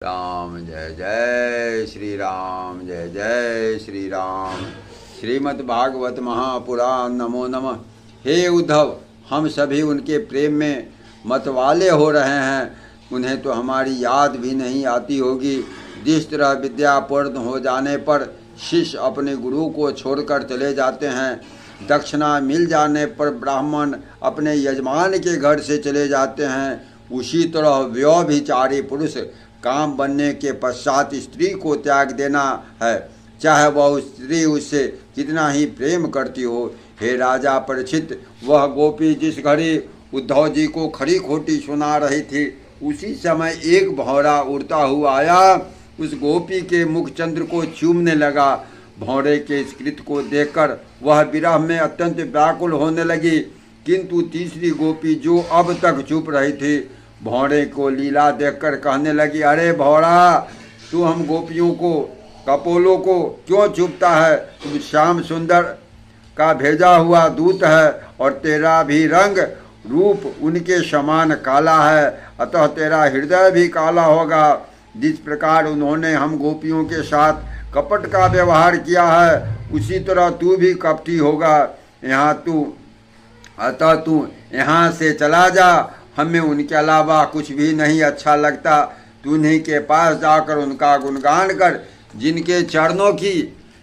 राम जय जय श्री राम, जय जय श्री राम। श्रीमद् भागवत महापुराण नमो नमः। हे उद्धव, हम सभी उनके प्रेम में मतवाले हो रहे हैं। उन्हें तो हमारी याद भी नहीं आती होगी। जिस तरह विद्या पूर्ण हो जाने पर शिष्य अपने गुरु को छोड़कर चले जाते हैं, दक्षिणा मिल जाने पर ब्राह्मण अपने यजमान के घर से चले जाते हैं, उसी तरह व्यभिचारी पुरुष काम बनने के पश्चात स्त्री को त्याग देना है, चाहे वह स्त्री उससे कितना ही प्रेम करती हो। हे राजा परीक्षित, वह गोपी जिस घड़ी उद्धव जी को खरी खोटी सुना रही थी, उसी समय एक भौरा उड़ता हुआ आया, उस गोपी के मुखचंद्र को चूमने लगा। भौरे के इस कृत्य को देखकर वह विरह में अत्यंत व्याकुल होने लगी, किंतु तीसरी गोपी जो अब तक चुप रही थी, भौरे को लीला देखकर कहने लगी, अरे भौरा, तू हम गोपियों को, कपोलों को क्यों चुपता है? तुम श्याम सुंदर का भेजा हुआ दूत है और तेरा भी रंग रूप उनके समान काला है, अतः तेरा हृदय भी काला होगा। जिस प्रकार उन्होंने हम गोपियों के साथ कपट का व्यवहार किया है, उसी तरह तू भी कपटी होगा। अतः तू यहाँ से चला जा, हमें उनके अलावा कुछ भी नहीं अच्छा लगता। तू उन्हीं के पास जाकर उनका गुणगान कर, जिनके चरणों की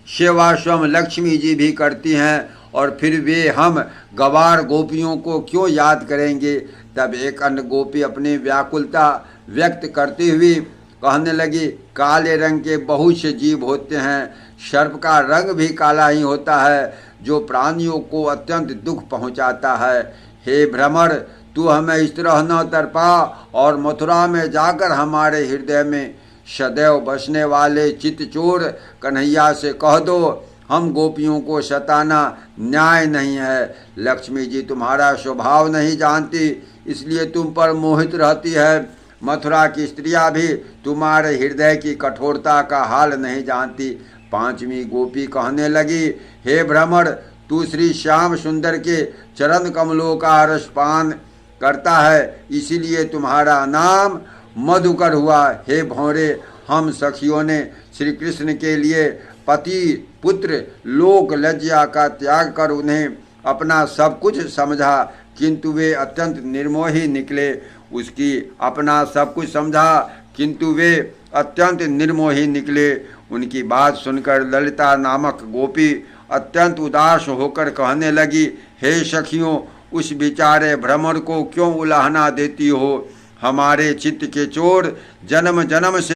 सेवा स्वयं लक्ष्मी जी भी करती हैं, और फिर वे हम गवार गोपियों को क्यों याद करेंगे। तब एक अन्य गोपी अपनी व्याकुलता व्यक्त करती हुई कहने लगी, काले रंग के बहुत से जीव होते हैं, सर्प का रंग भी काला ही होता है, जो प्राणियों को अत्यंत दुख पहुंचाता है। हे भ्रमर, तू हमें इस तरह न तड़पा और मथुरा में जाकर हमारे हृदय में सदैव बसने वाले चित्तचोर कन्हैया से कह दो, हम गोपियों को सताना न्याय नहीं है। लक्ष्मी जी तुम्हारा स्वभाव नहीं जानती, इसलिए तुम पर मोहित रहती है। मथुरा की स्त्रियां भी तुम्हारे हृदय की कठोरता का हाल नहीं जानती। पांचवी गोपी कहने लगी, हे भ्रमर, तू श्री श्याम सुंदर के चरण कमलों का रसपान करता है, इसीलिए तुम्हारा नाम मधुकर हुआ। हे भौरे, हम सखियों ने श्री कृष्ण के लिए पति पुत्र लोक लज्जा का त्याग कर उन्हें अपना सब कुछ समझा, किंतु वे अत्यंत निर्मोही निकले। उसकी अपना सब कुछ समझा, किंतु वे अत्यंत निर्मोही निकले। उनकी बात सुनकर ललिता नामक गोपी अत्यंत उदास होकर कहने लगी, हे सखियों, उस बेचारे भ्रमर को क्यों उलाहना देती हो? हमारे चित्त के चोर जन्म जन्म से